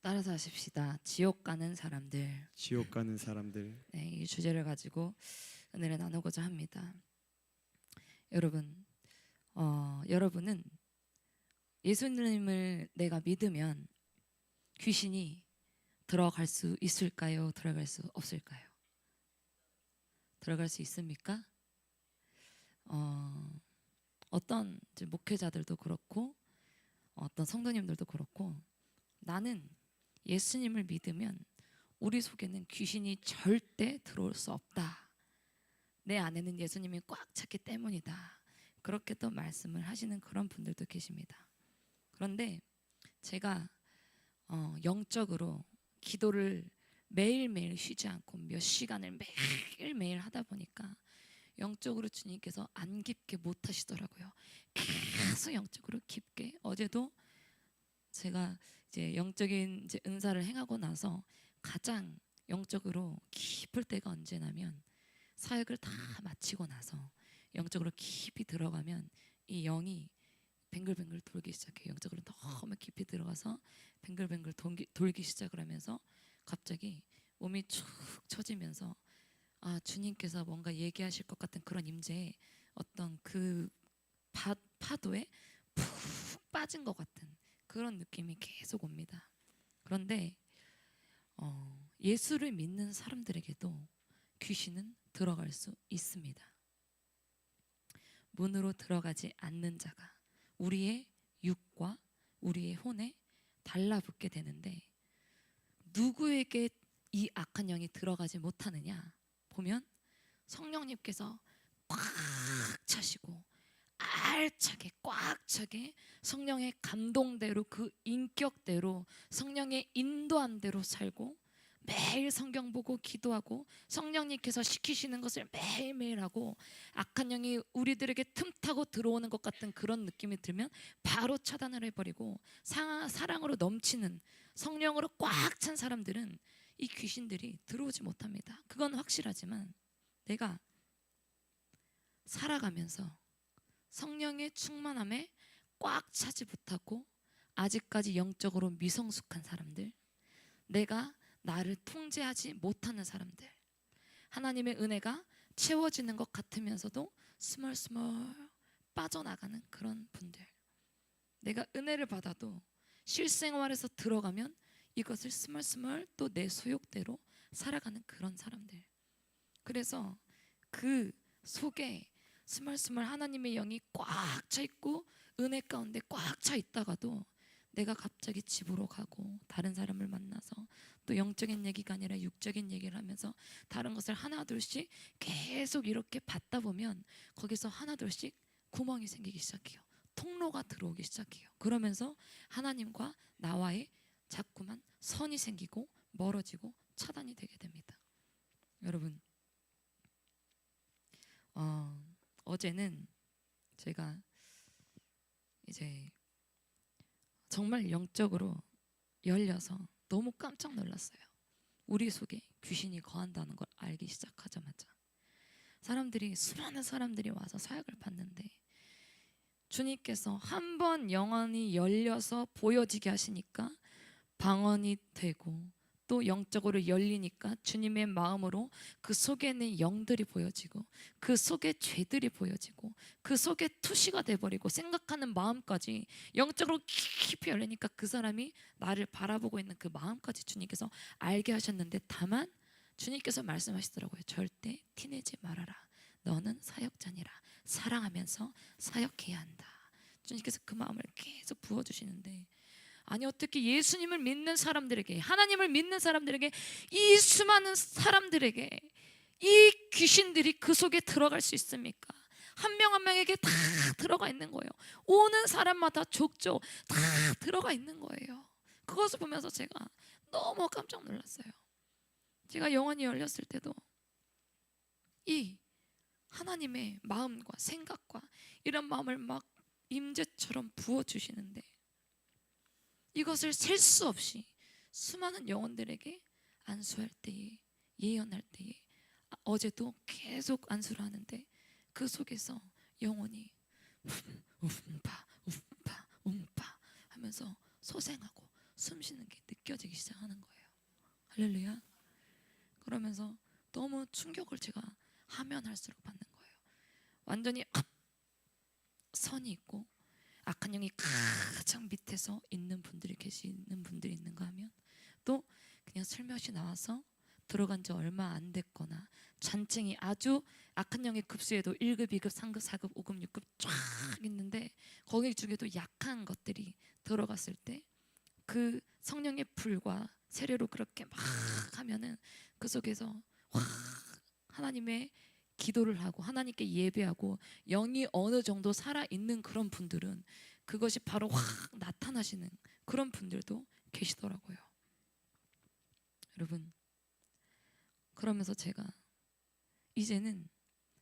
따라서 하십시다. 지옥 가는 사람들. 지옥 가는 사람들. 네, 이 주제를 가지고 은혜를 나누고자 합니다. 여러분, 여러분은 예수님을 내가 믿으면 귀신이 들어갈 수 있을까요? 들어갈 수 없을까요? 들어갈 수 있습니까? 어떤 이제 목회자들도 그렇고 어떤 성도님들도 그렇고 나는 예수님을 믿으면 우리 속에는 귀신이 절대 들어올 수 없다. 내 안에는 예수님이 꽉 찼기 때문이다. 그렇게 또 말씀을 하시는 그런 분들도 계십니다. 그런데 제가 영적으로 기도를 매일매일 쉬지 않고 몇 시간을 매일매일 하다 보니까 영적으로 주님께서 안 깊게 못 하시더라고요. 계속 영적으로 깊게. 어제도 제가 이제 영적인 이제 은사를 행하고 나서 가장 영적으로 깊을 때가 언제냐면 사역을 다 마치고 나서 영적으로 깊이 들어가면 이 영이 뱅글뱅글 돌기 시작해요. 영적으로 너무 깊이 들어가서 뱅글뱅글 돌기 시작을 하면서 갑자기 몸이 축 처지면서 주님께서 뭔가 얘기하실 것 같은 그런 임재에 어떤 그 파도에 푹 빠진 것 같은 그런 느낌이 계속 옵니다. 그런데 예수를 믿는 사람들에게도 귀신은 들어갈 수 있습니다. 문으로 들어가지 않는 자가 우리의 육과 우리의 혼에 달라붙게 되는데 누구에게 이 악한 영이 들어가지 못하느냐 보면 성령님께서 꽉 차시고 알차게 꽉 차게 성령의 감동대로 그 인격대로 성령의 인도함대로 살고 매일 성경 보고 기도하고 성령님께서 시키시는 것을 매일매일 하고 악한 영이 우리들에게 틈타고 들어오는 것 같은 그런 느낌이 들면 바로 차단을 해버리고 사랑으로 넘치는 성령으로 꽉 찬 사람들은 이 귀신들이 들어오지 못합니다. 그건 확실하지만 내가 살아가면서 성령의 충만함에 꽉 차지 못하고 아직까지 영적으로 미성숙한 사람들, 내가 나를 통제하지 못하는 사람들, 하나님의 은혜가 채워지는 것 같으면서도 스멀스멀 빠져나가는 그런 분들, 내가 은혜를 받아도 실생활에서 들어가면 이것을 스멀스멀 또 내 소욕대로 살아가는 그런 사람들. 그래서 그 속에 스멀스멀 하나님의 영이 꽉 차 있고 은혜 가운데 꽉 차 있다가도 내가 갑자기 집으로 가고 다른 사람을 만나서 또 영적인 얘기가 아니라 육적인 얘기를 하면서 다른 것을 하나둘씩 계속 이렇게 받다 보면 거기서 하나둘씩 구멍이 생기기 시작해요. 통로가 들어오기 시작해요. 그러면서 하나님과 나와의 자꾸만 선이 생기고 멀어지고 차단이 되게 됩니다. 여러분, 어제는 제가 이제 정말 영적으로 열려서 너무 깜짝 놀랐어요. 우리 속에 귀신이 거한다는 걸 알기 시작하자마자 사람들이 수많은 사람들이 와서 사역을 받는데 주님께서 한 번 영혼이 열려서 보여지게 하시니까 방언이 되고 또 영적으로 열리니까 주님의 마음으로 그 속에 있는 영들이 보여지고 그 속에 죄들이 보여지고 그 속에 투시가 돼버리고 생각하는 마음까지 영적으로 깊이 열리니까 그 사람이 나를 바라보고 있는 그 마음까지 주님께서 알게 하셨는데 다만 주님께서 말씀하시더라고요. 절대 티내지 말아라. 너는 사역자니라. 사랑하면서 사역해야 한다. 주님께서 그 마음을 계속 부어주시는데 아니 어떻게 예수님을 믿는 사람들에게 하나님을 믿는 사람들에게 이 수많은 사람들에게 이 귀신들이 그 속에 들어갈 수 있습니까? 한 명 한 명에게 다 들어가 있는 거예요. 오는 사람마다 족족 다 들어가 있는 거예요. 그것을 보면서 제가 너무 깜짝 놀랐어요. 제가 영혼이 열렸을 때도 이 하나님의 마음과 생각과 이런 마음을 막 임재처럼 부어주시는데 이것을 셀 수 없이 수많은 영혼들에게 안수할 때에 예언할 때에 어제도 계속 안수를 하는데 그 속에서 영혼이 움파 움파 움파 하면서 소생하고 숨 쉬는 게 느껴지기 시작하는 거예요. 할렐루야. 그러면서 너무 충격을 제가 하면 할수록 받는 거예요. 완전히 선이 있고 악한 영이 가장 밑에서 있는 분들이 계시는 분들이 있는가 하면, 또 그냥 슬며시 나와서 들어간 지 얼마 안 됐거나 잔챙이 아주 악한 영의 급수에도 1급, 2급, 3급, 4급, 5급, 6급 쫙 있는데 거기 중에도 약한 것들이 들어갔을 때 그 성령의 불과 세례로 그렇게 막 하면은 그 속에서 확 하나님의 기도를 하고 하나님께 예배하고 영이 어느 정도 살아있는 그런 분들은 그것이 바로 확 나타나시는 그런 분들도 계시더라고요. 여러분, 그러면서 제가 이제는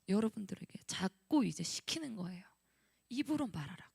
여러분들에게 자꾸 이제 시키는 거예요. 입으로 말하라고.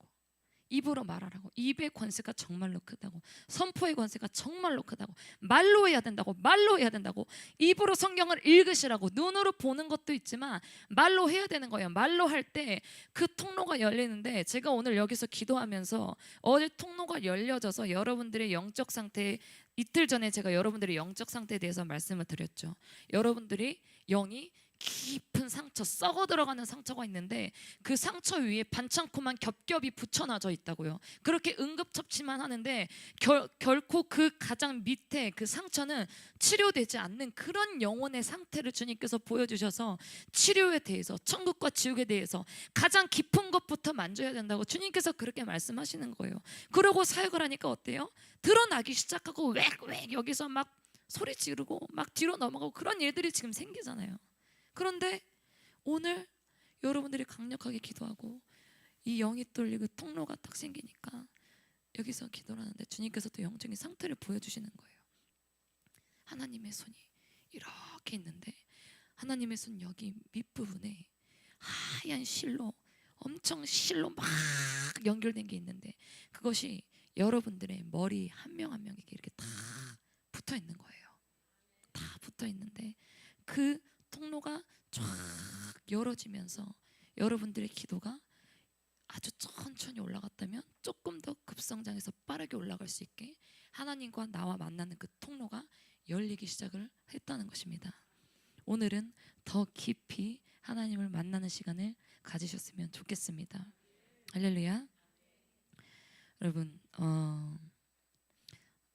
입으로 말하라고. 입의 권세가 정말로 크다고. 선포의 권세가 정말로 크다고. 말로 해야 된다고. 말로 해야 된다고. 입으로 성경을 읽으시라고. 눈으로 보는 것도 있지만 말로 해야 되는 거예요. 말로 할 때 그 통로가 열리는데, 제가 오늘 여기서 기도하면서 어제 통로가 열려져서 여러분들의 영적 상태, 이틀 전에 제가 여러분들의 영적 상태에 대해서 말씀을 드렸죠. 여러분들이 영이 깊은 상처, 썩어 들어가는 상처가 있는데 그 상처 위에 반창고만 겹겹이 붙여놔져 있다고요. 그렇게 응급처치만 하는데 결코 그 가장 밑에 그 상처는 치료되지 않는 그런 영혼의 상태를 주님께서 보여주셔서 치료에 대해서, 천국과 지옥에 대해서 가장 깊은 것부터 만져야 된다고 주님께서 그렇게 말씀하시는 거예요. 그러고 사역을 하니까 어때요? 드러나기 시작하고 웩웩 여기서 막 소리 지르고 막 뒤로 넘어가고 그런 일들이 지금 생기잖아요. 그런데 오늘 여러분들이 강력하게 기도하고 이 영이 뚫리고 통로가 딱 생기니까 여기서 기도를 하는데 주님께서도 영적인 상태를 보여주시는 거예요. 하나님의 손이 이렇게 있는데 하나님의 손 여기 밑부분에 하얀 실로, 엄청 실로 막 연결된 게 있는데 그것이 여러분들의 머리 한 명 한 명에게 이렇게 다 붙어 있는 거예요. 다 붙어 있는데 그 통로가 쫙 열어지면서 여러분들의 기도가 아주 천천히 올라갔다면 조금 더 급성장해서 빠르게 올라갈 수 있게 하나님과 나와 만나는 그 통로가 열리기 시작을 했다는 것입니다. 오늘은 더 깊이 하나님을 만나는 시간을 가지셨으면 좋겠습니다. 할렐루야. 여러분,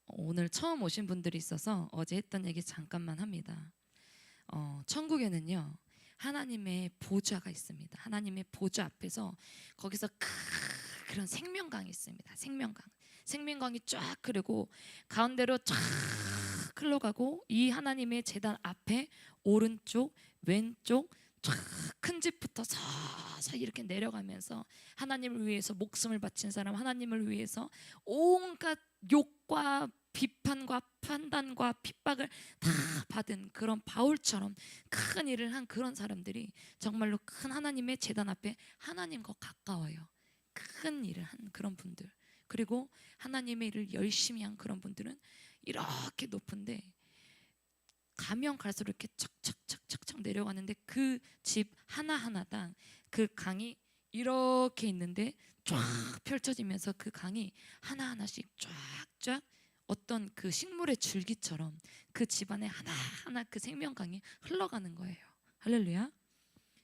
오늘 처음 오신 분들이 있어서 어제 했던 얘기 잠깐만 합니다. 천국에는요 하나님의 보좌가 있습니다. 하나님의 보좌 앞에서 거기서 그런 생명강이 있습니다. 생명강이 쫙 흐르고 가운데로 쫙 흘러가고 이 하나님의 제단 앞에 오른쪽 왼쪽 쫙 큰 집부터 서서히 이렇게 내려가면서 하나님을 위해서 목숨을 바친 사람, 하나님을 위해서 온갖 욕과 비판과 판단과 핍박을 다 받은 그런 바울처럼 큰 일을 한 그런 사람들이 정말로 큰 하나님의 제단 앞에 하나님과 가까워요. 큰 일을 한 그런 분들, 그리고 하나님의 일을 열심히 한 그런 분들은 이렇게 높은데 가면 갈수록 이렇게 착착착착착 내려가는데 그 집 하나하나당 그 강이 이렇게 있는데 쫙 펼쳐지면서 그 강이 하나하나씩 쫙쫙 어떤 그 식물의 줄기처럼 그 집안에 하나하나 그 생명강이 흘러가는 거예요. 할렐루야.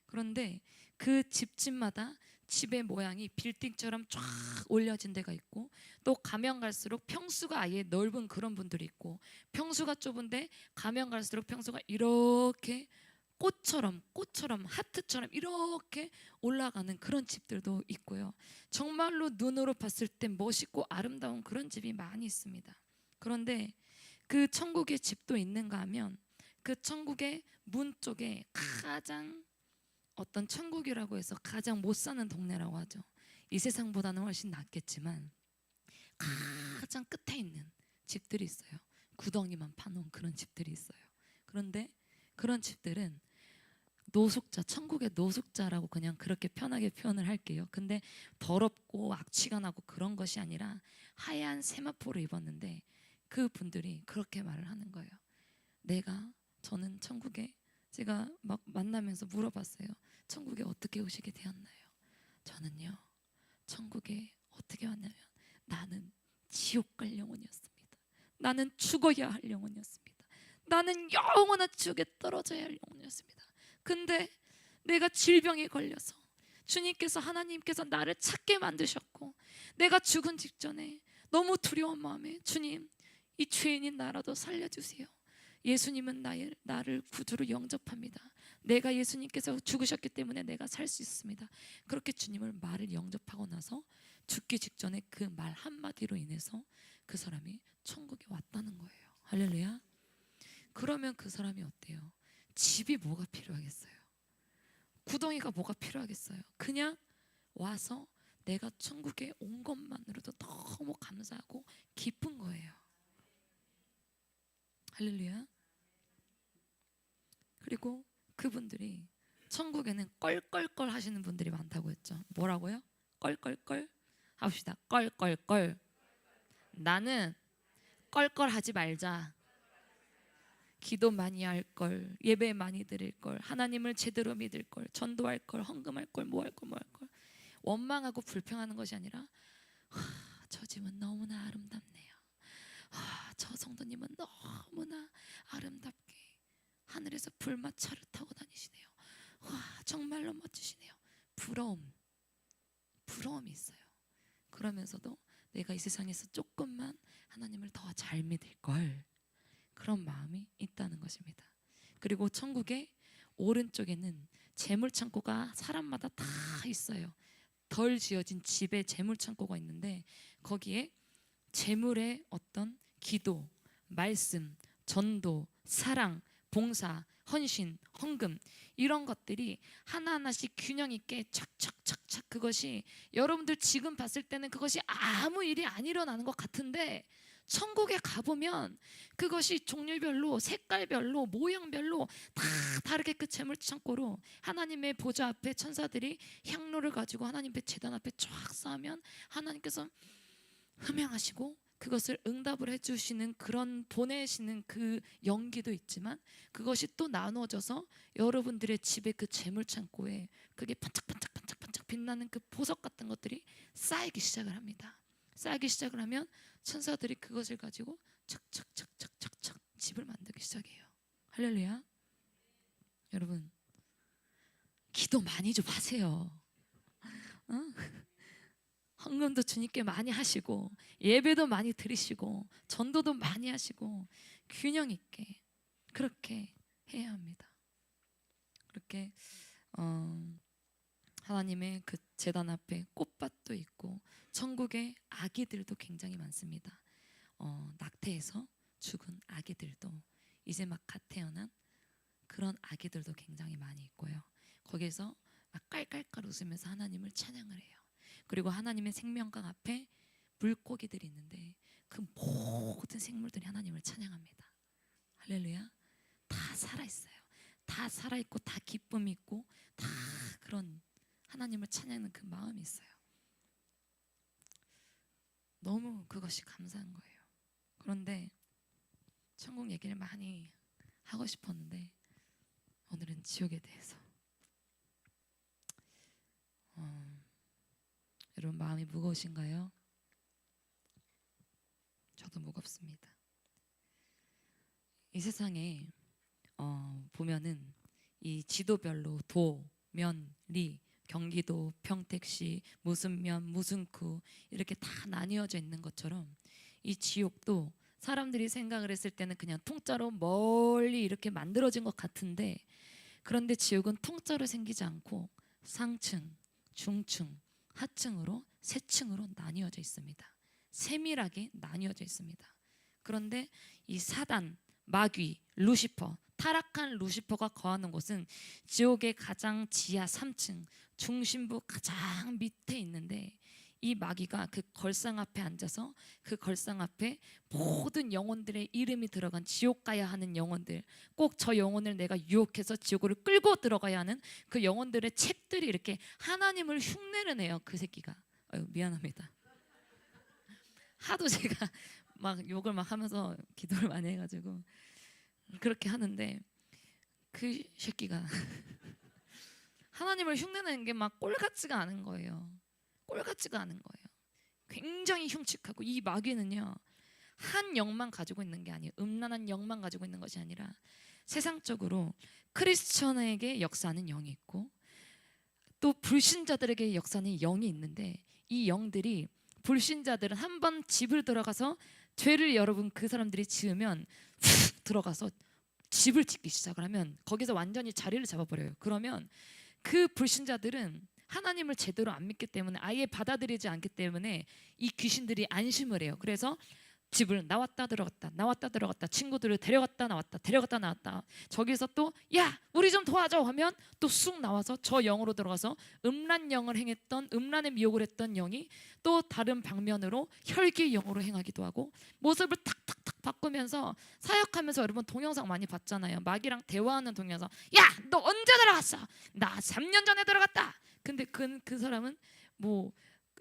그런데 그 집집마다 집의 모양이 빌딩처럼 쫙 올려진 데가 있고, 또 가면 갈수록 평수가 아예 넓은 그런 분들이 있고, 평수가 좁은데 가면 갈수록 평수가 이렇게 꽃처럼 하트처럼 이렇게 올라가는 그런 집들도 있고요. 정말로 눈으로 봤을 때 멋있고 아름다운 그런 집이 많이 있습니다. 그런데 그 천국의 집도 있는가 하면 그 천국의 문 쪽에 가장 어떤 천국이라고 해서 가장 못 사는 동네라고 하죠. 이 세상보다는 훨씬 낫겠지만 가장 끝에 있는 집들이 있어요. 구덩이만 파놓은 그런 집들이 있어요. 그런데 그런 집들은 노숙자, 천국의 노숙자라고 그냥 그렇게 편하게 표현을 할게요. 근데 더럽고 악취가 나고 그런 것이 아니라 하얀 세마포를 입었는데 그 분들이 그렇게 말을 하는 거예요. 저는 천국에, 제가 막 만나면서 물어봤어요. 천국에 어떻게 오시게 되었나요? 저는요 천국에 어떻게 왔냐면 나는 지옥 갈 영혼이었습니다. 나는 죽어야 할 영혼이었습니다. 나는 영원한 지옥에 떨어져야 할 영혼이었습니다. 근데 내가 질병에 걸려서 주님께서, 하나님께서 나를 찾게 만드셨고, 내가 죽은 직전에 너무 두려운 마음에, 주님, 이 죄인인 나라도 살려주세요. 예수님은 나를 구주로 영접합니다. 내가 예수님께서 죽으셨기 때문에 내가 살 수 있습니다. 그렇게 주님을 말을 영접하고 나서 죽기 직전에 그 말 한마디로 인해서 그 사람이 천국에 왔다는 거예요. 할렐루야. 그러면 그 사람이 어때요? 집이 뭐가 필요하겠어요? 구덩이가 뭐가 필요하겠어요? 그냥 와서 내가 천국에 온 것만으로도 너무 감사하고 기쁜 거예요. 할렐루야. 그리고 그분들이 천국에는 껄껄껄 하시는 분들이 많다고 했죠. 뭐라고요? 껄껄껄 합시다. 껄껄껄. 나는 껄껄하지 말자. 기도 많이 할 걸, 예배 많이 드릴 걸, 하나님을 제대로 믿을 걸, 전도할 걸, 헌금할 걸, 뭐 할 걸, 뭐 할 걸. 원망하고 불평하는 것이 아니라, 저 집은 너무나 아름답네요. 저 성도님은 너무나 아름답게 하늘에서 불마차를 타고 다니시네요. 정말로 멋지시네요. 부러움이 있어요. 그러면서도 내가 이 세상에서 조금만 하나님을 더 잘 믿을 걸, 그런 마음이 있다는 것입니다. 그리고 천국의 오른쪽에는 재물 창고가 사람마다 다 있어요. 덜 지어진 집에 재물 창고가 있는데, 거기에 재물의 어떤 기도, 말씀, 전도, 사랑, 봉사, 헌신, 헌금, 이런 것들이 하나하나씩 균형 있게 착착착착, 그것이 여러분들 지금 봤을 때는 그것이 아무 일이 안 일어나는 것 같은데, 천국에 가보면 그것이 종류별로, 색깔별로, 모양별로 다 다르게 그 재물 창고로 하나님의 보좌 앞에 천사들이 향로를 가지고 하나님 앞에 제단 앞에 쫙 쌓으면 하나님께서 흠양하시고 그것을 응답을 해주시는, 그런 보내시는 그 연기도 있지만, 그것이 또 나눠져서 여러분들의 집에 그 재물 창고에 그게 반짝반짝반짝반짝 빛나는 그 보석 같은 것들이 쌓이기 시작을 합니다. 쌓이기 시작을 하면 천사들이 그것을 가지고 착착착착착착 집을 만들기 시작해요. 할렐루야. 여러분, 기도 많이 좀 하세요. 헌금도 주님께 많이 하시고, 예배도 많이 드리시고, 전도도 많이 하시고, 균형 있게 그렇게 해야 합니다. 그렇게 하나님의 그 제단 앞에 꽃밭도 있고, 천국의 아기들도 굉장히 많습니다. 낙태해서 죽은 아기들도, 이제 막 갓 태어난 그런 아기들도 굉장히 많이 있고요. 거기에서 막 깔깔깔 웃으면서 하나님을 찬양을 해요. 그리고 하나님의 생명강 앞에 물고기들이 있는데, 그 모든 생물들이 하나님을 찬양합니다. 할렐루야. 다 살아있어요. 다 살아있고, 다 기쁨이 있고, 다 그런 하나님을 찬양하는 그 마음이 있어요. 너무 그것이 감사한 거예요. 그런데 천국 얘기를 많이 하고 싶었는데, 오늘은 지옥에 대해서. 여러분, 마음이 무거우신가요? 저도 무겁습니다. 이 세상에 보면은 이 지도별로 도, 면, 리, 경기도, 평택시, 무슨 면, 무슨 구, 이렇게 다 나뉘어져 있는 것처럼, 이 지옥도 사람들이 생각을 했을 때는 그냥 통짜로 멀리 이렇게 만들어진 것 같은데, 그런데 지옥은 통짜로 생기지 않고 상층, 중층, 하층으로 세 층으로 나뉘어져 있습니다. 세밀하게 나뉘어져 있습니다. 그런데 이 사단, 마귀, 루시퍼, 타락한 루시퍼가 거하는 곳은 지옥의 가장 지하 3층, 중심부 가장 밑에 있는데, 이 마귀가 그 걸상 앞에 앉아서 그 걸상 앞에 모든 영혼들의 이름이 들어간, 지옥 가야 하는 영혼들, 꼭 저 영혼을 내가 유혹해서 지옥으로 끌고 들어가야 하는 그 영혼들의 책들이 이렇게 하나님을 흉내를 내요. 그 새끼가. 미안합니다. 하도 제가 막 욕을 막 하면서 기도를 많이 해가지고 그렇게 하는데, 그 새끼가 하나님을 흉내내는 게 막 꼴 같지가 않은 거예요. 꼴 같지가 않은 거예요. 굉장히 흉측하고, 이 마귀는요, 한 영만 가지고 있는 게 아니에요. 음란한 영만 가지고 있는 것이 아니라 세상적으로 크리스천에게 역사하는 영이 있고 또 불신자들에게 역사하는 영이 있는데, 이 영들이, 불신자들은 한번 집을 들어가서 죄를 여러분 그 사람들이 지으면 훅 들어가서 집을 짓기 시작을 하면 거기서 완전히 자리를 잡아버려요. 그러면 그 불신자들은 하나님을 제대로 안 믿기 때문에, 아예 받아들이지 않기 때문에 이 귀신들이 안심을 해요. 그래서 집을 나왔다 들어갔다 나왔다 들어갔다, 친구들을 데려갔다 나왔다 데려갔다 나왔다, 저기서 또 야 우리 좀 도와줘 하면 또 쑥 나와서 저 영으로 들어가서 음란 영을 행했던, 음란의 미혹을 했던 영이 또 다른 방면으로 혈기의 영으로 행하기도 하고, 모습을 탁탁탁 바꾸면서 사역하면서, 여러분 동영상 많이 봤잖아요. 마귀랑 대화하는 동영상. 야 너 언제 들어갔어? 나 3년 전에 들어갔다. 근데 그 사람은 뭐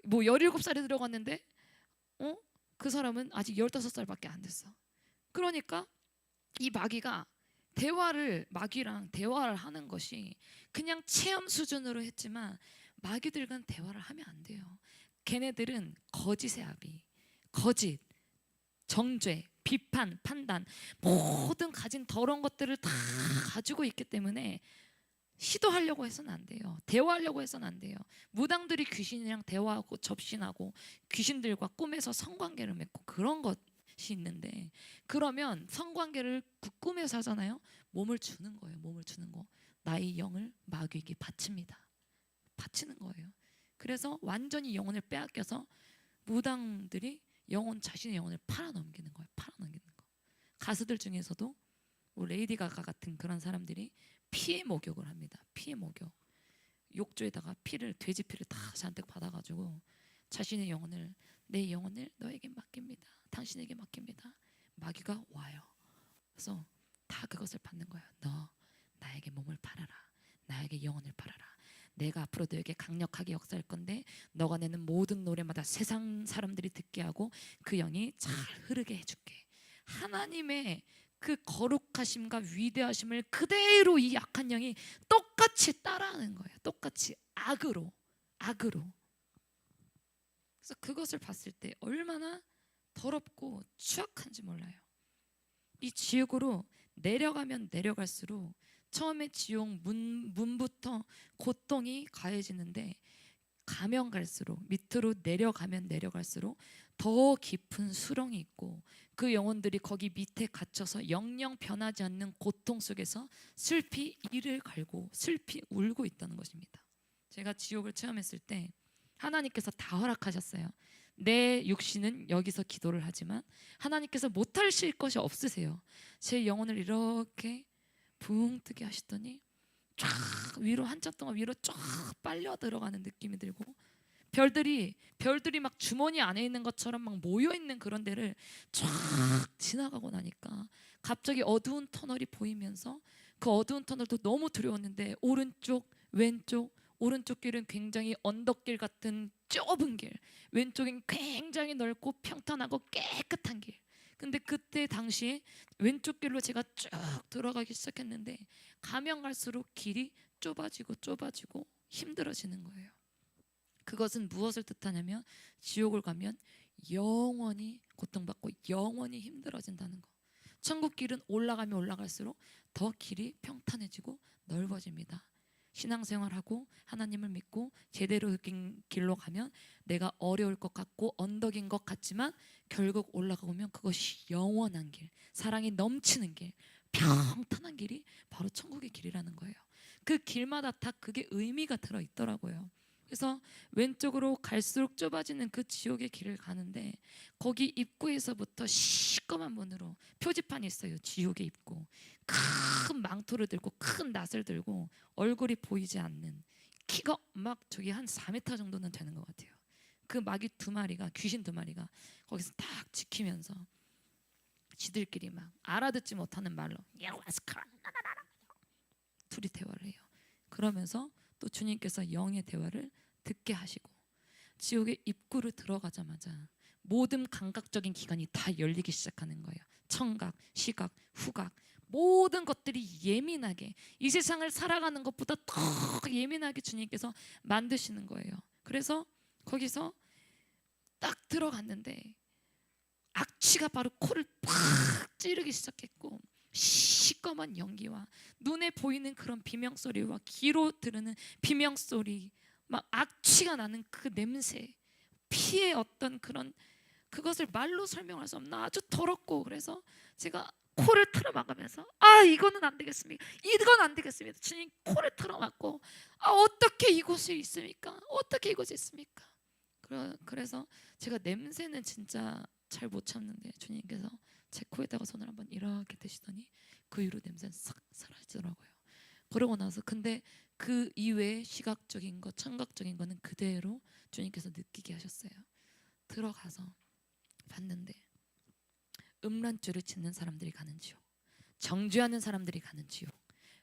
17살에 들어갔는데 그 사람은 아직 15살밖에 안 됐어. 그러니까 이 마귀랑 대화를 하는 것이 그냥 체험 수준으로 했지만, 마귀들과는 대화를 하면 안 돼요. 걔네들은 거짓의 아비, 거짓, 정죄, 비판, 판단, 모든 가진 더러운 것들을 다 가지고 있기 때문에 시도하려고 해서는 안 돼요. 대화하려고 해서는 안 돼요. 무당들이 귀신이랑 대화하고 접신하고 귀신들과 꿈에서 성관계를 맺고 그런 것이 있는데, 그러면 성관계를 그 꿈에서 하잖아요. 몸을 주는 거예요. 몸을 주는 거. 나의 영을 마귀에게 바칩니다. 바치는 거예요. 그래서 완전히 영혼을 빼앗겨서 무당들이 자신의 영혼을 팔아넘기는 거예요. 팔아넘기는 거. 가수들 중에서도 뭐 레이디 가가 같은 그런 사람들이 피의 목욕을 합니다. 피의 목욕. 욕조에다가 돼지 피를 다 잔뜩 받아가지고 자신의 영혼을, 내 영혼을 너에게 맡깁니다. 당신에게 맡깁니다. 마귀가 와요. 그래서 다 그것을 받는 거예요. 너 나에게 몸을 팔아라. 나에게 영혼을 팔아라. 내가 앞으로 너에게 강력하게 역사할 건데, 너가 내는 모든 노래마다 세상 사람들이 듣게 하고 그 영이 잘 흐르게 해줄게. 하나님의 그 거룩하심과 위대하심을 그대로 이 약한 영이 똑같이 따라하는 거예요. 똑같이 악으로. 그래서 그것을 봤을 때 얼마나 더럽고 추악한지 몰라요. 이 지옥으로 내려가면 내려갈수록 처음에 지옥 문부터 고통이 가해지는데, 가면 갈수록, 밑으로 내려가면 내려갈수록 더 깊은 수렁이 있고, 그 영혼들이 거기 밑에 갇혀서 영영 변하지 않는 고통 속에서 슬피 이를 갈고 슬피 울고 있다는 것입니다. 제가 지옥을 체험했을 때 하나님께서 다 허락하셨어요. 내 육신은 여기서 기도를 하지만 하나님께서 못하실 것이 없으세요. 제 영혼을 이렇게 붕 뜨게 하시더니 쫙 위로, 한참 동안 위로 쫙 빨려 들어가는 느낌이 들고, 별들이 막 주머니 안에 있는 것처럼 막 모여 있는 그런 데를 쫙 지나가고 나니까 갑자기 어두운 터널이 보이면서, 그 어두운 터널도 너무 두려웠는데 오른쪽 왼쪽, 오른쪽 길은 굉장히 언덕길 같은 좁은 길, 왼쪽엔 굉장히 넓고 평탄하고 깨끗한 길. 근데 그때 당시에 왼쪽 길로 제가 쭉 들어가기 시작했는데, 가면 갈수록 길이 좁아지고 힘들어지는 거예요. 그것은 무엇을 뜻하냐면, 지옥을 가면 영원히 고통받고 영원히 힘들어진다는 거. 천국 길은 올라가면 올라갈수록 더 길이 평탄해지고 넓어집니다. 신앙생활하고 하나님을 믿고 제대로 된 길로 가면 내가 어려울 것 같고 언덕인 것 같지만, 결국 올라가 보면 그것이 영원한 길, 사랑이 넘치는 길, 평탄한 길이 바로 천국의 길이라는 거예요. 그 길마다 다 그게 의미가 들어있더라고요. 그래서 왼쪽으로 갈수록 좁아지는 그 지옥의 길을 가는데, 거기 입구에서부터 시꺼먼 문으로 표지판이 있어요. 지옥의 입구. 큰 망토를 들고 큰 낫을 들고 얼굴이 보이지 않는, 키가 막 저기 한 4m 정도는 되는 것 같아요. 그 마귀 귀신 두 마리가 거기서 딱 지키면서 지들끼리 막 알아듣지 못하는 말로 둘이 대화를 해요. 그러면서 또 주님께서 영의 대화를 듣게 하시고, 지옥의 입구를 들어가자마자 모든 감각적인 기관이 다 열리기 시작하는 거예요. 청각, 시각, 후각, 모든 것들이 예민하게, 이 세상을 살아가는 것보다 더 예민하게 주님께서 만드시는 거예요. 그래서 거기서 딱 들어갔는데 악취 악취가 바로 코를 팍 찌르기 시작했고, 시꺼먼 연기와 눈에 보이는 그런 비명소리와 귀로 들으는 비명소리, 막 악취가 나는 그 냄새, 피의 어떤 그런, 그것을 말로 설명할 수 없는 아주 더럽고, 그래서 제가 코를 틀어막으면서 이거는 안 되겠습니까? 이건 안 되겠습니다. 주님, 코를 틀어막고 어떻게 이곳에 있습니까? 어떻게 이곳에 있습니까? 그래서 제가 냄새는 진짜 잘 못 참는데 주님께서 제 코에다가 손을 한번 이렇게 대시더니 그 이후로 냄새는 싹 사라지더라고요. 그러고 나서 근데 그 이외의 시각적인 것, 청각적인 거는 그대로 주님께서 느끼게 하셨어요. 들어가서 봤는데 음란죄를 짓는 사람들이 가는 지옥, 정죄하는 사람들이 가는 지옥,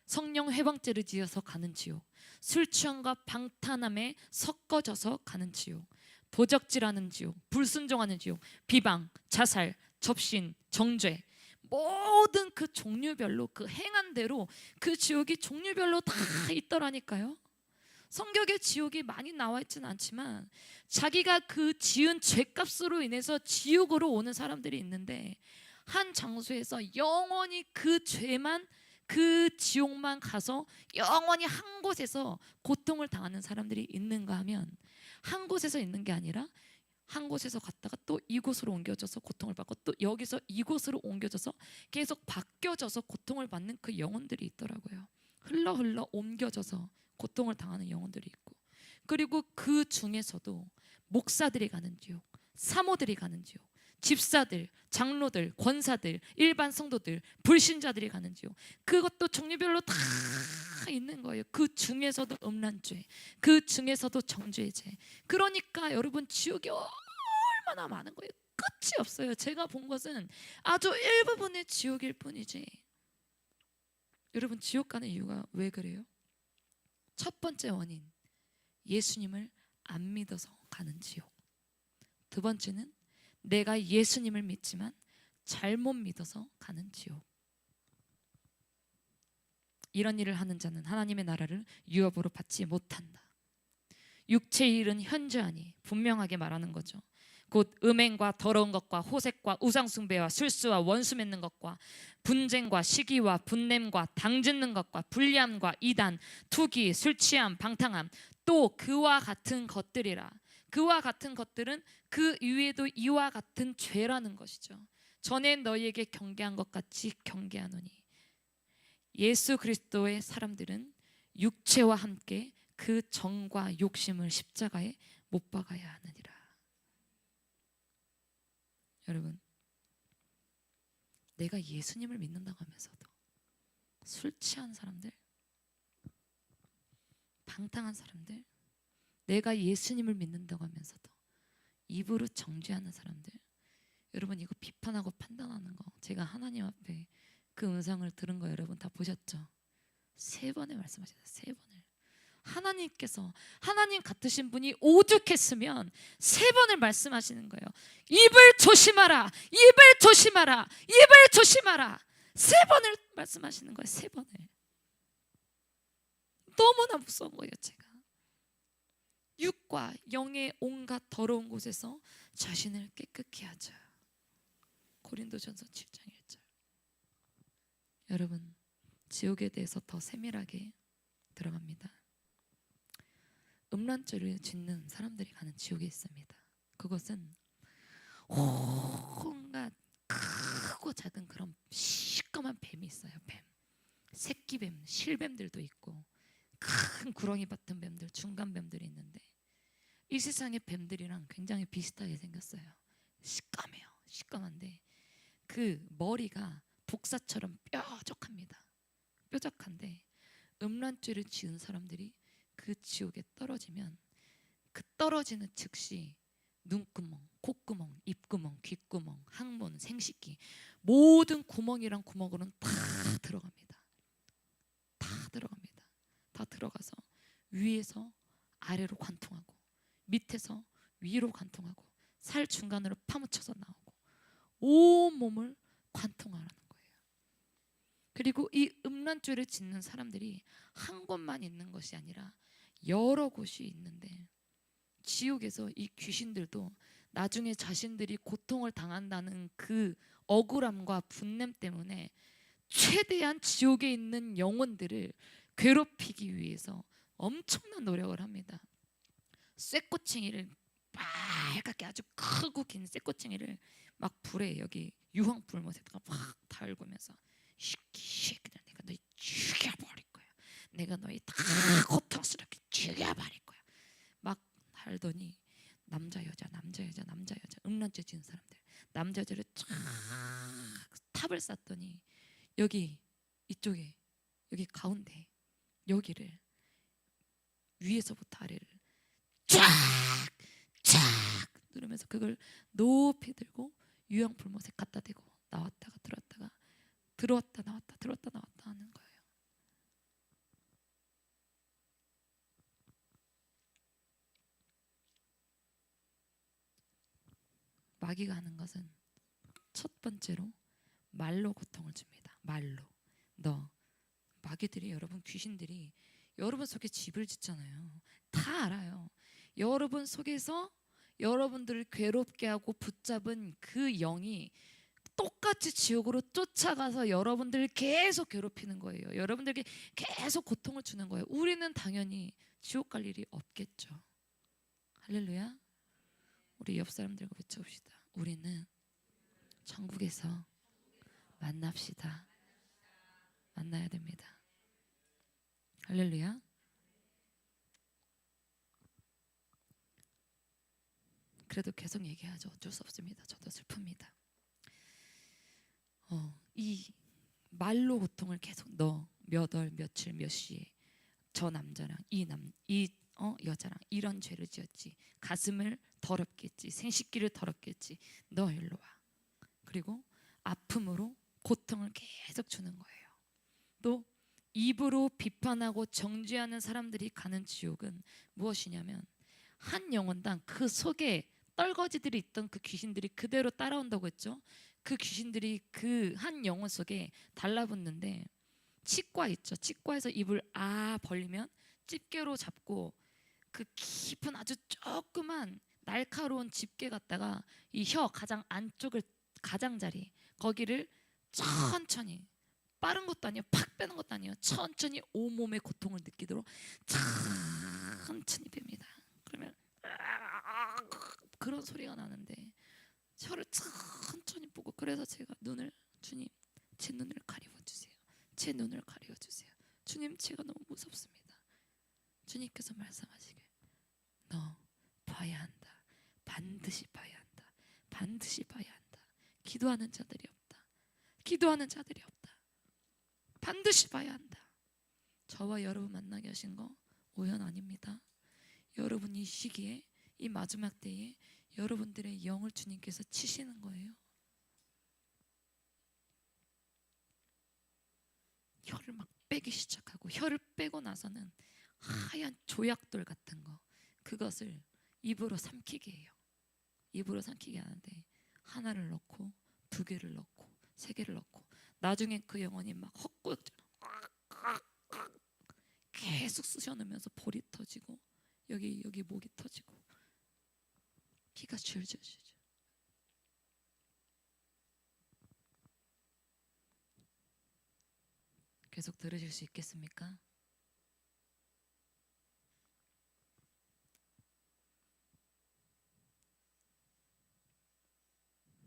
성령 회방죄를 지어서 가는 지옥, 술 취함과 방탕함에 섞어져서 가는 지옥, 도적질하는 지옥, 불순종하는 지옥, 비방, 자살, 접신, 정죄, 모든 그 종류별로 그 행한 대로 그 지옥이 종류별로 다 있더라니까요. 성경에 지옥이 많이 나와 있지는 않지만 자기가 그 지은 죄값으로 인해서 지옥으로 오는 사람들이 있는데, 한 장소에서 영원히 그 죄만, 그 지옥만 가서 영원히 한 곳에서 고통을 당하는 사람들이 있는가 하면, 한 곳에서 있는 게 아니라 한 곳에서 갔다가 또 이곳으로 옮겨져서 고통을 받고, 또 여기서 이곳으로 옮겨져서 계속 바뀌어져서 고통을 받는 그 영혼들이 있더라고요. 흘러 옮겨져서 고통을 당하는 영혼들이 있고, 그리고 그 중에서도 목사들이 가는 지옥, 사모들이 가는 지옥, 집사들, 장로들, 권사들, 일반 성도들, 불신자들이 가는 지옥, 그것도 종류별로 다 있는 거예요. 그 중에서도 음란죄, 그 중에서도 정죄죄. 그러니까 여러분, 지옥이 얼마나 많은 거예요. 끝이 없어요. 제가 본 것은 아주 일부분의 지옥일 뿐이지. 여러분, 지옥 가는 이유가 왜 그래요? 첫 번째 원인, 예수님을 안 믿어서 가는 지옥. 두 번째는 내가 예수님을 믿지만 잘못 믿어서 가는 지옥. 이런 일을 하는 자는 하나님의 나라를 유업으로 받지 못한다. 육체의 일은 현저하니, 분명하게 말하는 거죠. 곧 음행과 더러운 것과 호색과 우상숭배와 술수와 원수 맺는 것과 분쟁과 시기와 분냄과 당짓는 것과 불리함과 이단, 투기, 술취함, 방탕함, 또 그와 같은 것들이라. 그와 같은 것들은 그 위에도 이와 같은 죄라는 것이죠. 전에 너희에게 경계한 것 같이 경계하노니. 예수 그리스도의 사람들은 육체와 함께 그 정과 욕심을 십자가에 못 박아야 하느니라. 여러분, 내가 예수님을 믿는다고 하면서도 술 취한 사람들, 방탕한 사람들, 내가 예수님을 믿는다고 하면서도 입으로 정죄하는 사람들, 여러분, 이거 비판하고 판단하는 거, 제가 하나님 앞에 그 음성을 들은 거 여러분 다 보셨죠? 3번을 말씀하셨어요. 3번을. 하나님께서, 하나님 같으신 분이 오죽했으면 3번을 말씀하시는 거예요. 입을 조심하라, 입을 조심하라, 입을 조심하라. 3번을 말씀하시는 거예요. 3번을. 너무나 무서운 거예요. 제가 육과 영의 온갖 더러운 곳에서 자신을 깨끗게 하자. 고린도전서 7장 1절. 여러분, 지옥에 대해서 더 세밀하게 들어갑니다. 음란죄를 짓는 사람들이 가는 지옥에 있습니다. 그것은 온갖 크고 작은 그런 시꺼먼 뱀이 있어요. 뱀, 새끼뱀, 실뱀들도 있고, 큰 구렁이 같은 뱀들, 중간 뱀들이 있는데, 이 세상의 뱀들이랑 굉장히 비슷하게 생겼어요. 시꺼매요. 시꺼먼데 그 머리가 독사처럼 뾰족합니다. 뾰족한데 음란죄를 지은 사람들이 그 지옥에 떨어지면 그 떨어지는 즉시 눈구멍, 콧구멍, 입구멍, 귓구멍, 항문, 생식기, 모든 구멍이랑 구멍으로는 다 들어갑니다. 다 들어갑니다. 다 들어가서 위에서 아래로 관통하고, 밑에서 위로 관통하고, 살 중간으로 파묻혀서 나오고, 온 몸을 관통하라는 거예요. 그리고 이 음란죄를 짓는 사람들이 한 곳만 있는 것이 아니라 여러 곳이 있는데, 지옥에서 이 귀신들도 나중에 자신들이 고통을 당한다는 그 억울함과 분냄 때문에 최대한 지옥에 있는 영혼들을 괴롭히기 위해서 엄청난 노력을 합니다. 쇠꼬챙이를 빨갛게 아주 크고 긴 쇠꼬챙이를 막 불에 여기 유황불 못에다가 막 달구면서 새끼들 내가 너희 죽여버릴 거야. 내가 너희 다 고통스럽게 죽여버릴 거야. 막 달더니 남자 여자 음란죄 지은 사람들 남자 여자를 쫙 탑을 쌓더니 여기 이쪽에 여기 가운데 여기를 위에서부터 아래를 쫙쫙 누르면서 그걸 높이 들고 유황 불못에 갖다 대고 나왔다가 들어왔다가 들어왔다 나왔다 들어왔다 나왔다 하는 거예요. 마귀가 하는 것은 첫 번째로 말로 고통을 줍니다. 말로. 마귀들이 여러분 귀신들이 여러분 속에 집을 짓잖아요. 다 알아요. 여러분 속에서 여러분들을 괴롭게 하고 붙잡은 그 영이 똑같이 지옥으로 쫓아가서 여러분들을 계속 괴롭히는 거예요. 여러분들에게 계속 고통을 주는 거예요. 우리는 당연히 지옥 갈 일이 없겠죠. 할렐루야. 우리 옆 사람들과 외쳐봅시다. 우리는 천국에서 만납시다. 만나야 됩니다. 할렐루야. 그래도 계속 얘기하죠. 어쩔 수 없습니다. 저도 슬픕니다. 이 말로 고통을 계속 너 몇 월 며칠 몇 시에 저 남자랑 이 여자랑 이런 죄를 지었지. 가슴을 더럽게 했지. 생식기를 더럽게 했지. 너 일로 와. 그리고 아픔으로 고통을 계속 주는 거예요. 또 입으로 비판하고 정죄하는 사람들이 가는 지옥은 무엇이냐면 한 영혼당 그 속에 떨거지들이 있던 그 귀신들이 그대로 따라온다고 했죠. 그 귀신들이 그 한 영혼 속에 달라붙는데 치과 있죠. 치과에서 입을 벌리면 집게로 잡고 그 깊은 아주 조그만 날카로운 집게 갖다가 이 혀 가장 안쪽을 가장자리 거기를 천천히 빠른 것도 아니에요. 팍 빼는 것도 아니에요. 천천히 온몸의 고통을 느끼도록 천천히 뺍니다. 그러면 그런 소리가 나는데 혀를 천천히 보고 그래서 제가 주님 제 눈을 가리워주세요. 제 눈을 가리워주세요. 주님 제가 너무 무섭습니다. 주님께서 말씀하시길 너 봐야 한다. 반드시 봐야 한다. 반드시 봐야 한다. 기도하는 자들이 없다. 기도하는 자들이 없다. 반드시 봐야 한다. 저와 여러분 만나게 하신 거 우연 아닙니다. 여러분 이 시기에 이 마지막 때에 여러분들의 영을 주님께서 치시는 거예요. 혀를 막 빼기 시작하고 혀를 빼고 나서는 하얀 조약돌 같은 거 그것을 입으로 삼키게 해요. 입으로 삼키게 하는데 하나를 넣고 두 개를 넣고 세 개를 넣고 나중에 그 영혼이 막 헛구역질 계속 쑤셔넣으면서 볼이 터지고 여기 목이 터지고 피가 줄줄. 계속 들으실 수 있겠습니까?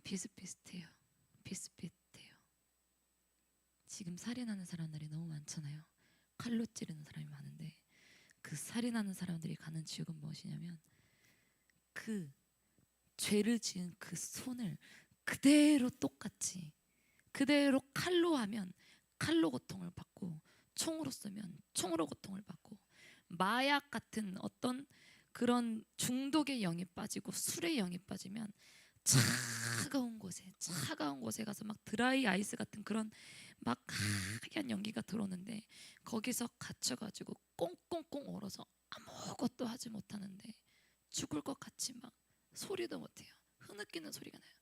비슷비슷해요. 비슷비슷해요. 지금 살인하는 사람들이 너무 많잖아요. 칼로 찌르는 사람이 많은데 그 살인하는 사람들이 가는 지옥은 무엇이냐면 그 죄를 지은 그 손을 그대로 똑같이 그대로 칼로 하면 칼로 고통을 받고 총으로 쏘면 총으로 고통을 받고 마약 같은 어떤 그런 중독의 영이 빠지고 술의 영이 빠지면 차가운 곳에 가서 막 드라이 아이스 같은 그런 막 하얀 연기가 들어오는데 거기서 갇혀가지고 꽁꽁꽁 얼어서 아무것도 하지 못하는데 죽을 것 같이 막 소리도 못해요. 흐느끼는 소리가 나요.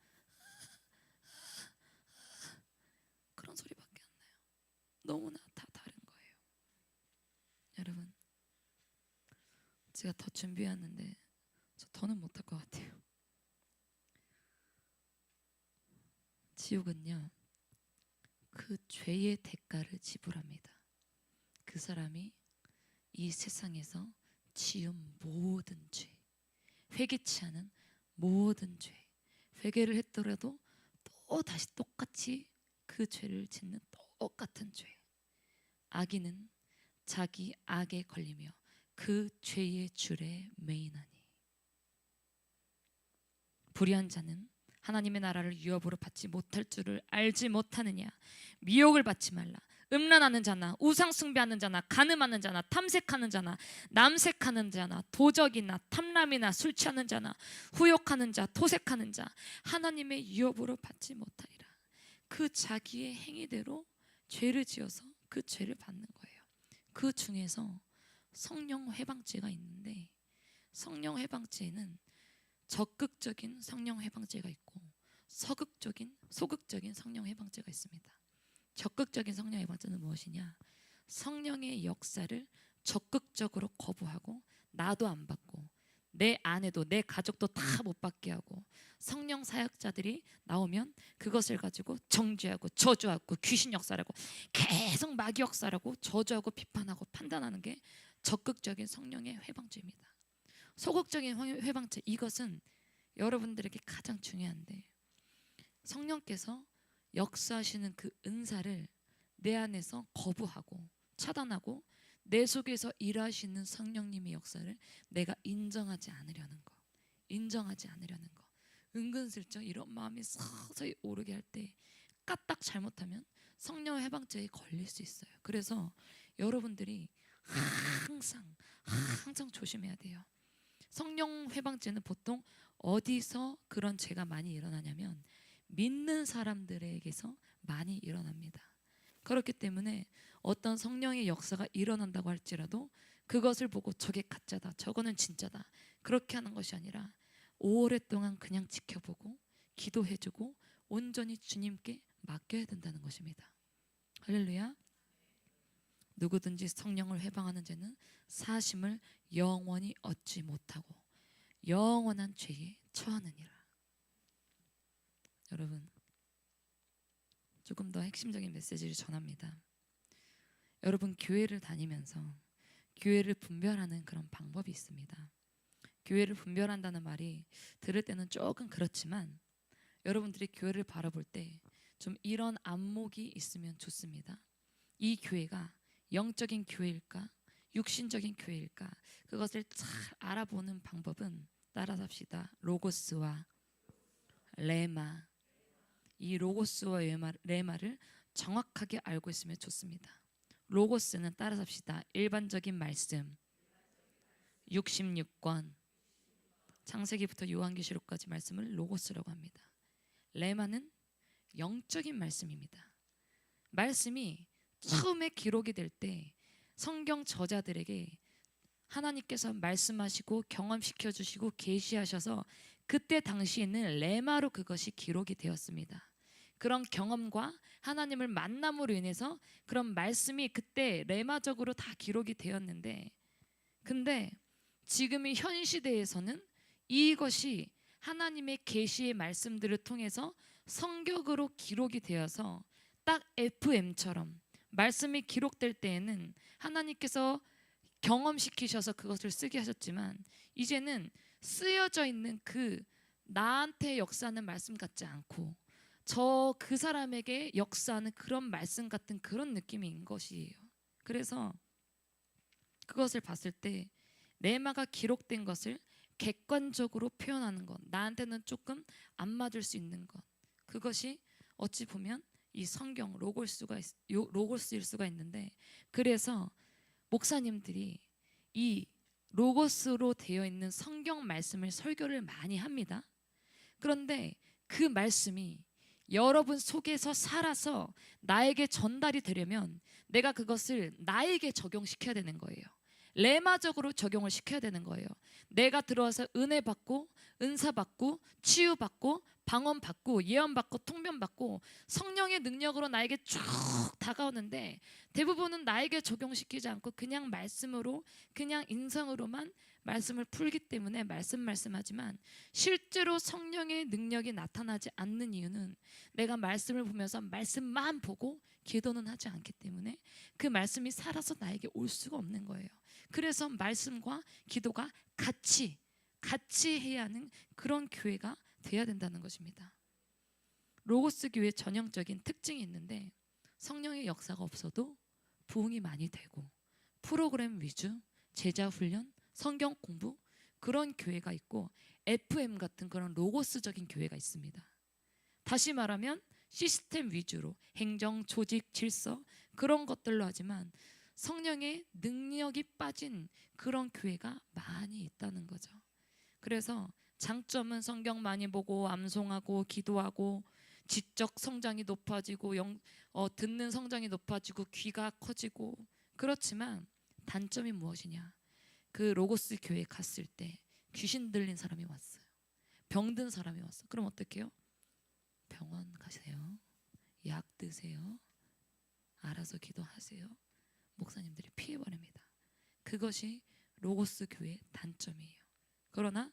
그런 소리밖에 안 나요. 너무나 다 다른 거예요. 여러분 제가 더 준비했는데 저 더는 못할 것 같아요. 지옥은요, 그 죄의 대가를 지불합니다. 그 사람이 이 세상에서 지은 모든 죄, 회개치 않은 모든 죄, 회개를 했더라도 또 다시 똑같이 그 죄를 짓는 똑같은 죄. 악인은 자기 악에 걸리며 그 죄의 줄에 매이나니, 불의한 자는 하나님의 나라를 유업으로 받지 못할 줄을 알지 못하느냐. 미혹을 받지 말라. 음란하는 자나 우상 숭배하는 자나 간음하는 자나 탐색하는 자나 남색하는 자나 도적이나 탐람이나 술 취하는 자나 후욕하는 자 토색하는 자 하나님의 유업으로 받지 못하리라. 그 자기의 행위대로 죄를 지어서 그 죄를 받는 거예요. 그 중에서 성령 회방죄가 있는데, 성령 회방죄는 적극적인 성령 회방죄가 있고 소극적인 성령 회방죄가 있습니다. 적극적인 성령 회방죄는 무엇이냐? 성령의 역사를 적극적으로 거부하고 나도 안 받고 내 아내도 내 가족도 다 못 받게 하고, 성령 사역자들이 나오면 그것을 가지고 정죄하고 저주하고 귀신 역사라고 계속 마귀 역사라고 저주하고 비판하고 판단하는 게 적극적인 성령의 회방죄입니다. 소극적인 회방죄, 이것은 여러분들에게 가장 중요한데, 성령께서 역사하시는 그 은사를 내 안에서 거부하고 차단하고 내 속에서 일하시는 성령님의 역사를 내가 인정하지 않으려는 거, 인정하지 않으려는 거. 은근슬쩍 이런 마음이 서서히 오르게 할 때 까딱 잘못하면 성령 회방죄에 걸릴 수 있어요. 그래서 여러분들이 항상 조심해야 돼요. 성령 회방죄는 보통 어디서 그런 죄가 많이 일어나냐면 믿는 사람들에게서 많이 일어납니다. 그렇기 때문에 어떤 성령의 역사가 일어난다고 할지라도 그것을 보고 저게 가짜다, 저거는 진짜다, 그렇게 하는 것이 아니라 오랫동안 그냥 지켜보고 기도해주고 온전히 주님께 맡겨야 된다는 것입니다. 할렐루야. 누구든지 성령을 회방하는 자는 사심을 영원히 얻지 못하고 영원한 죄에 처하느니라. 여러분, 조금 더 핵심적인 메시지를 전합니다. 여러분, 교회를 다니면서 교회를 분별하는 그런 방법이 있습니다. 교회를 분별한다는 말이 들을 때는 조금 그렇지만 여러분들이 교회를 바라볼 때 좀 이런 안목이 있으면 좋습니다. 이 교회가 영적인 교회일까 육신적인 교회일까, 그것을 잘 알아보는 방법은 따라서 합시다. 로고스와 레마, 이 로고스와 레마를 정확하게 알고 있으면 좋습니다. 로고스는 따라서 합시다. 일반적인 말씀, 66권 창세기부터 요한계시록까지 말씀을 로고스라고 합니다. 레마는 영적인 말씀입니다. 말씀이 처음에 기록이 될 때 성경 저자들에게 하나님께서 말씀하시고 경험시켜 주시고 계시하셔서 그때 당시에는 레마로 그것이 기록이 되었습니다. 그런 경험과 하나님을 만남으로 인해서 그런 말씀이 그때 레마적으로 다 기록이 되었는데, 근데 지금의 현 시대에서는 이것이 하나님의 계시의 말씀들을 통해서 성격으로 기록이 되어서 딱 FM처럼 말씀이 기록될 때에는 하나님께서 경험시키셔서 그것을 쓰게 하셨지만, 이제는 쓰여져 있는 그 나한테 역사하는 말씀 같지 않고 그 사람에게 역사하는 그런 말씀 같은 그런 느낌인 것이에요. 그래서 그것을 봤을 때 레마가 기록된 것을 객관적으로 표현하는 것, 나한테는 조금 안 맞을 수 있는 것, 그것이 어찌 보면 이 성경 로고스일 수가 있는데, 그래서 목사님들이 이 로고스로 되어 있는 성경 말씀을 설교를 많이 합니다. 그런데 그 말씀이 여러분 속에서 살아서 나에게 전달이 되려면 내가 그것을 나에게 적용시켜야 되는 거예요. 레마적으로 적용을 시켜야 되는 거예요. 내가 들어와서 은혜 받고 은사 받고 치유 받고 방언받고 예언받고 통변받고 성령의 능력으로 나에게 쭉 다가오는데 대부분은 나에게 적용시키지 않고 그냥 말씀으로 그냥 인성으로만 말씀을 풀기 때문에 말씀하지만 실제로 성령의 능력이 나타나지 않는 이유는 내가 말씀을 보면서 말씀만 보고 기도는 하지 않기 때문에 그 말씀이 살아서 나에게 올 수가 없는 거예요. 그래서 말씀과 기도가 같이 해야 하는 그런 교회가 돼야 된다는 것입니다. 로고스 교회의 전형적인 특징이 있는데 성령의 역사가 없어도 부흥이 많이 되고 프로그램 위주, 제자 훈련, 성경 공부 그런 교회가 있고 FM 같은 그런 로고스적인 교회가 있습니다. 다시 말하면 시스템 위주로 행정, 조직, 질서 그런 것들로 하지만 성령의 능력이 빠진 그런 교회가 많이 있다는 거죠. 그래서 장점은 성경 많이 보고 암송하고 기도하고 지적 성장이 높아지고 듣는 성장이 높아지고 귀가 커지고 그렇지만 단점이 무엇이냐? 그 로고스 교회에 갔을 때 귀신 들린 사람이 왔어요. 병든 사람이 왔어. 그럼 어떡해요? 병원 가세요. 약 드세요. 알아서 기도하세요. 목사님들이 피해버립니다. 그것이 로고스 교회의 단점이에요. 그러나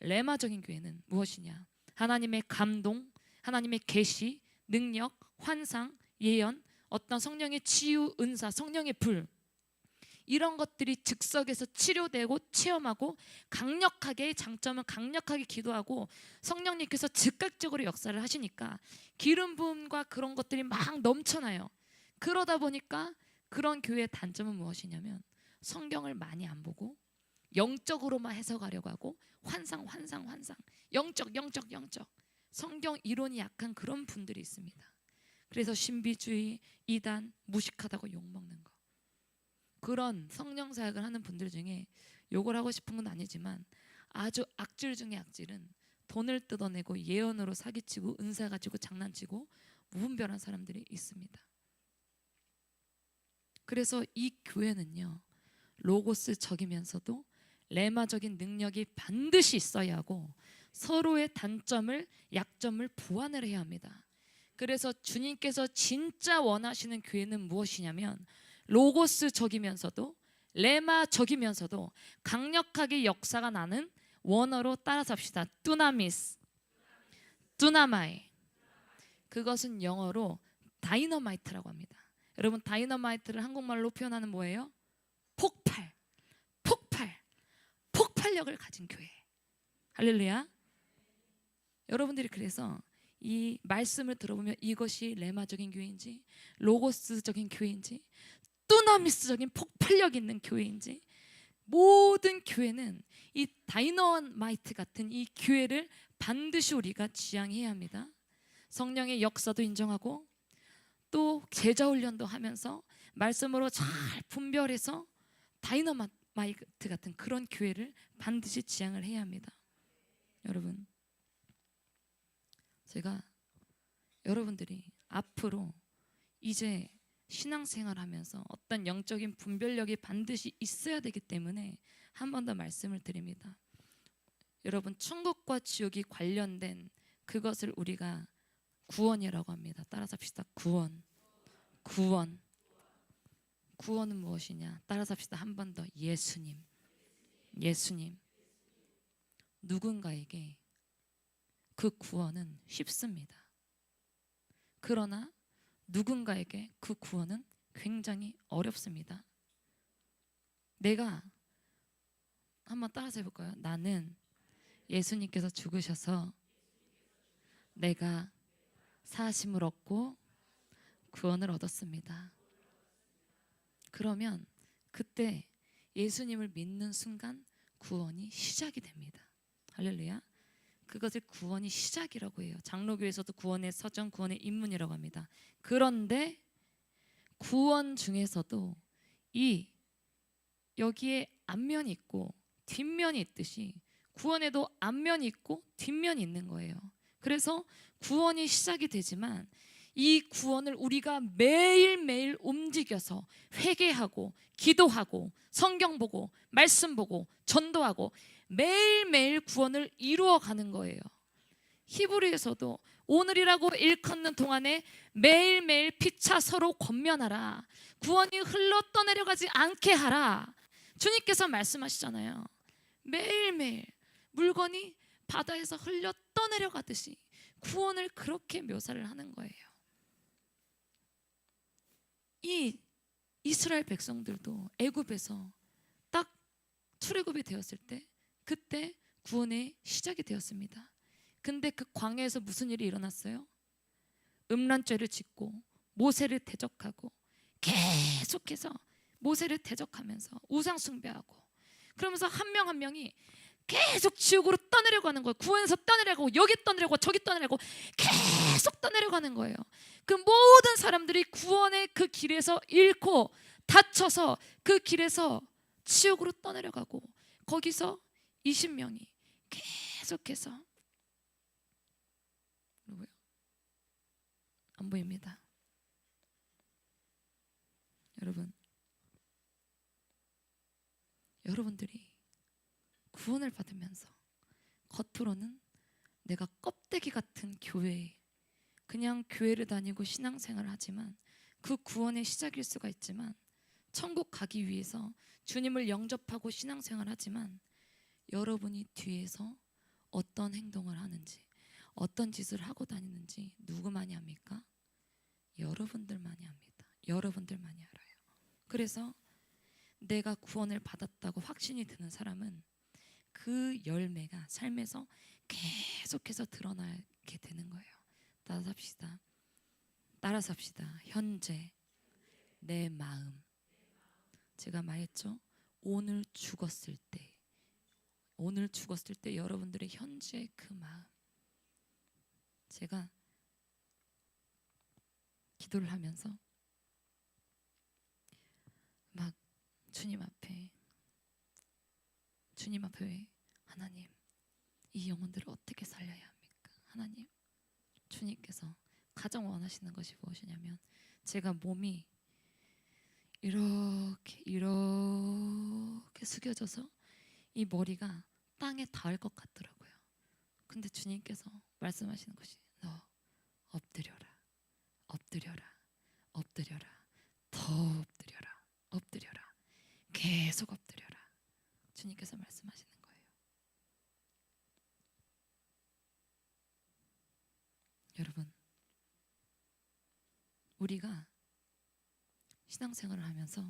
레마적인 교회는 무엇이냐? 하나님의 감동, 하나님의 계시, 능력, 환상, 예언, 어떤 성령의 치유, 은사, 성령의 불 이런 것들이 즉석에서 치료되고 체험하고 강력하게 장점은 강력하게 기도하고 성령님께서 즉각적으로 역사를 하시니까 기름 부음과 그런 것들이 막 넘쳐나요. 그러다 보니까 그런 교회의 단점은 무엇이냐면 성경을 많이 안 보고 영적으로만 해석하려고 하고 환상 영적 성경 이론이 약한 그런 분들이 있습니다. 그래서 신비주의, 이단, 무식하다고 욕먹는 거 그런 성령 사역을 하는 분들 중에 욕을 하고 싶은 건 아니지만 아주 악질 중에 악질은 돈을 뜯어내고 예언으로 사기치고 은사 가지고 장난치고 무분별한 사람들이 있습니다. 그래서 이 교회는요 로고스적이면서도 레마적인 능력이 반드시 있어야 하고 서로의 단점을 약점을 보완을 해야 합니다. 그래서 주님께서 진짜 원하시는 교회는 무엇이냐면 로고스적이면서도 레마적이면서도 강력하게 역사가 나는 원어로 따라서 합시다. 뚜나미스, 뚜나마이. 그것은 영어로 다이너마이트라고 합니다. 여러분 다이너마이트를 한국말로 표현하는 뭐예요? 폭발력을 가진 교회. 할렐루야. 여러분들이 그래서 이 말씀을 들어보면 이것이 레마적인 교회인지 로고스적인 교회인지 뚜나미스적인 폭발력 있는 교회인지 모든 교회는 이 다이너마이트 같은 이 교회를 반드시 우리가 지향해야 합니다. 성령의 역사도 인정하고 또 제자 훈련도 하면서 말씀으로 잘 분별해서 다이너마이트 같은 그런 교회를 반드시 지향을 해야 합니다. 여러분 제가 여러분들이 앞으로 이제 신앙생활하면서 어떤 영적인 분별력이 반드시 있어야 되기 때문에 한 번 더 말씀을 드립니다. 여러분 천국과 지옥이 관련된 그것을 우리가 구원이라고 합니다. 따라서 합시다. 구원은 무엇이냐? 따라서 합시다. 한 번 더. 예수님. 누군가에게 그 구원은 쉽습니다. 그러나 누군가에게 그 구원은 굉장히 어렵습니다. 내가 한번 따라서 해볼까요? 나는 예수님께서 죽으셔서 내가 사심을 얻고 구원을 얻었습니다. 그러면 그때 예수님을 믿는 순간 구원이 시작이 됩니다. 할렐루야. 그것을 구원이 시작이라고 해요. 장로교에서도 구원의 서정, 구원의 입문이라고 합니다. 그런데 구원 중에서도 여기에 앞면이 있고 뒷면이 있듯이 구원에도 앞면이 있고 뒷면이 있는 거예요. 그래서 구원이 시작이 되지만 이 구원을 우리가 매일매일 움직여서 회개하고 기도하고 성경 보고 말씀 보고 전도하고 매일매일 구원을 이루어가는 거예요. 히브리에서도 오늘이라고 일컫는 동안에 매일매일 피차 서로 권면하라. 구원이 흘러 떠내려가지 않게 하라. 주님께서 말씀하시잖아요. 매일매일 물건이 바다에서 흘러 떠내려가듯이 구원을 그렇게 묘사를 하는 거예요. 이 이스라엘 백성들도 애굽에서 딱 출애굽이 되었을 때 그때 구원의 시작이 되었습니다. 근데 그 광야에서 무슨 일이 일어났어요? 음란죄를 짓고 모세를 대적하고 계속해서 모세를 대적하면서 우상 숭배하고 그러면서 한 명 한 명이 계속 지옥으로 떠내려가는 거예요. 구원에서 떠내려가고 여기 떠내려가고 저기 떠내려가고 계속 떠내려가는 거예요. 그 모든 사람들이 구원의 그 길에서 잃고 다쳐서 그 길에서 지옥으로 떠내려가고 거기서 20명이 계속해서 누구요? 안 보입니다. 여러분들이 구원을 받으면서 겉으로는 내가 껍데기 같은 교회에 그냥 교회를 다니고 신앙생활을 하지만 그 구원의 시작일 수가 있지만 천국 가기 위해서 주님을 영접하고 신앙생활을 하지만 여러분이 뒤에서 어떤 행동을 하는지 어떤 짓을 하고 다니는지 누구만이 압니까? 여러분들만이 압니다. 여러분들만이 알아요. 그래서 내가 구원을 받았다고 확신이 드는 사람은 그 열매가 삶에서 계속해서 드러나게 되는 거예요. 따라 삽시다. 현재 내 마음. 제가 말했죠. 오늘 죽었을 때 여러분들의 현재 그 마음. 제가 기도를 하면서 막 주님 앞에 하나님 이 영혼들을 어떻게 살려야 합니까? 하나님, 주님께서 가장 원하시는 것이 무엇이냐면 제가 몸이 이렇게 숙여져서 이 머리가 땅에 닿을 것 같더라고요. 근데 주님께서 말씀하시는 것이 너 엎드려라, 더 엎드려라, 계속 엎드려라. 주님께서 말씀하시는 거예요. 여러분, 우리가 신앙생활을 하면서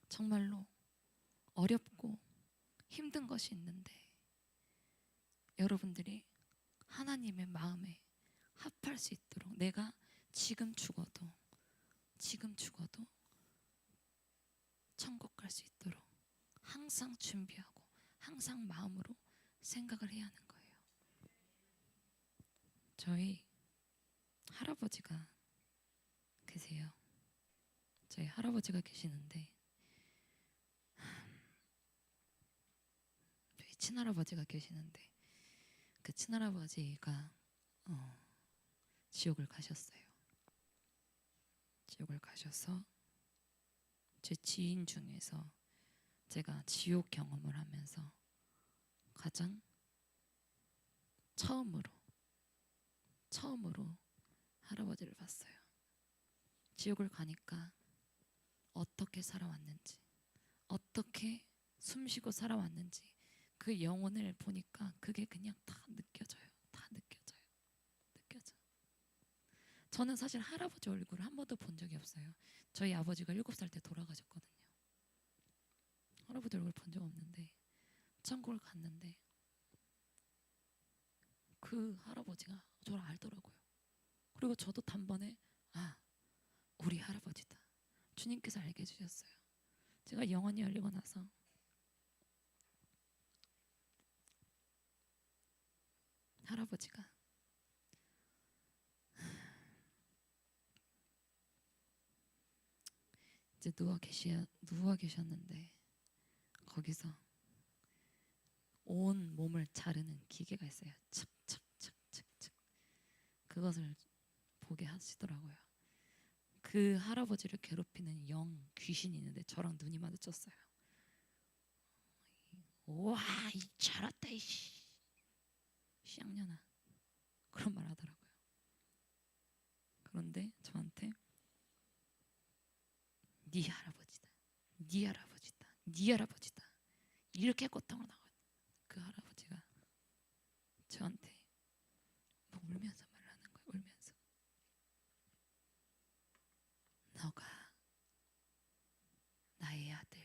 정말로 어렵고 힘든 것이 있는데 여러분들이 하나님의 마음에 합할 수 있도록 내가 지금 죽어도 천국 갈 수 있도록 항상 준비하고 항상 마음으로 생각을 해야 하는 거예요. 저희 할아버지가 계세요. 저희 할아버지가 계시는데 저희 친할아버지가 계시는데 그 친할아버지가 지옥을 가셨어요. 지옥을 가셔서 제 지인 중에서 제가 지옥 경험을 하면서 가장 처음으로 할아버지를 봤어요. 지옥을 가니까 어떻게 살아왔는지, 어떻게 숨쉬고 살아왔는지 그 영혼을 보니까 그게 그냥 다 느껴져요. 저는 사실 할아버지 얼굴을 한 번도 본 적이 없어요. 저희 아버지가 7살 때 돌아가셨거든요. 할아버지 얼굴 본 적 없는데 천국을 갔는데 그 할아버지가 저를 알더라고요. 그리고 저도 단번에 우리 할아버지다. 주님께서 알게 해주셨어요. 제가 영혼이 열리고 나서 할아버지가 이제 누워 계셨는데 거기서 온 몸을 자르는 기계가 있어요. 착착착착착. 그것을 보게 하시더라고요. 그 할아버지를 괴롭히는 귀신이 있는데 저랑 눈이 마주쳤어요. 와, 이 잘했다 이씨, 쌍년아, 그런 말 하더라고요. 그런데 저한테 네 할아버지다, 네 할아버지다, 네 할아버지다 이렇게 고통을 당한 그 할아버지가 저한테 막 울면서 말하는 거예요. 울면서 너가 나의 아들,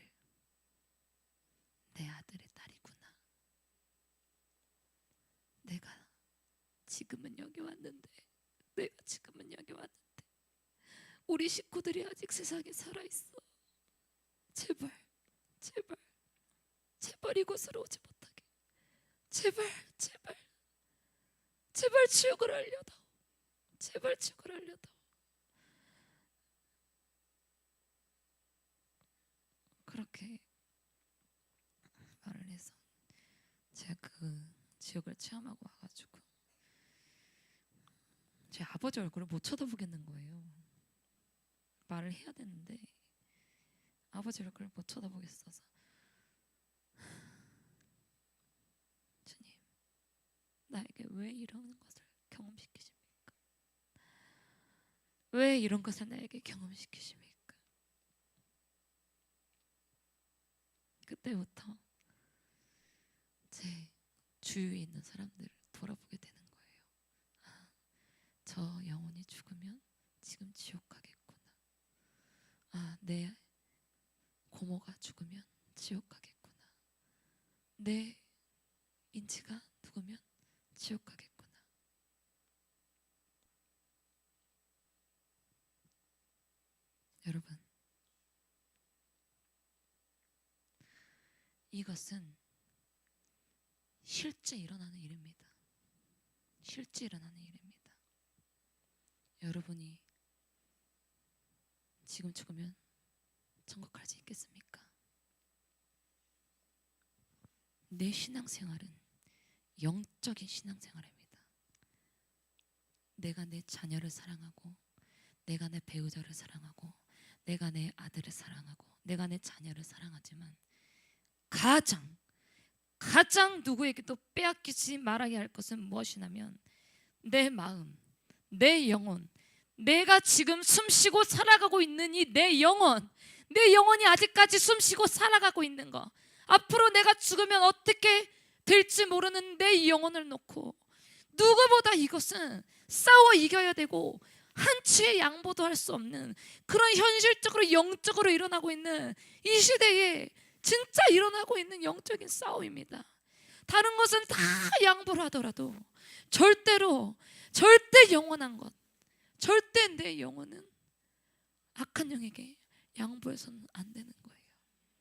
내 아들의 딸이구나. 내가 지금은 여기 왔는데 우리 식구들이 아직 세상에 살아있어. 제발 제발 제발 이곳으로 오지 못하게, 제발 제발 제발 지옥을 알려다오, 제발 지옥을 알려다오. 그렇게 말을 해서 제가 그 지옥을 체험하고 와가지고 제 아버지 얼굴을 못 쳐다보겠는 거예요. 말을 해야 되는데 아버지 얼굴을 못 쳐다보겠어서 주님, 나에게 왜 이런 것을 경험시키십니까? 왜 이런 것을 나에게 경험시키십니까? 그때부터 제 주위에 있는 사람들을 돌아보게 되는 거예요. 아, 저 영혼이 죽으면 지금 지옥 가겠구나. 아, 내 고모가 죽으면 지옥 가겠구나. 내 인지가 누구면 지옥 가겠구나. 여러분, 이것은 실제 일어나는 일입니다. 실제 일어나는 일입니다. 여러분이 지금 죽으면 천국 갈 수 있겠습니까? 내 신앙생활은 영적인 신앙생활입니다. 내가 내 자녀를 사랑하고, 내가 내 배우자를 사랑하고, 내가 내 아들을 사랑하고, 내가 내 자녀를 사랑하지만 가장 누구에게도 빼앗기지 말아야 할 것은 무엇이냐면 내 마음, 내 영혼, 내가 지금 숨쉬고 살아가고 있는 이 내 영혼이 아직까지 숨쉬고 살아가고 있는 거, 앞으로 내가 죽으면 어떻게 될지 모르는 내 영혼을 놓고 누구보다 이것은 싸워 이겨야 되고 한치의 양보도 할 수 없는 그런 현실적으로 영적으로 일어나고 있는 이 시대에 진짜 일어나고 있는 영적인 싸움입니다. 다른 것은 다 양보를 하더라도 절대 영원한 것, 절대 내 영혼은 악한 영에게 양보해서는 안 되는 거예요.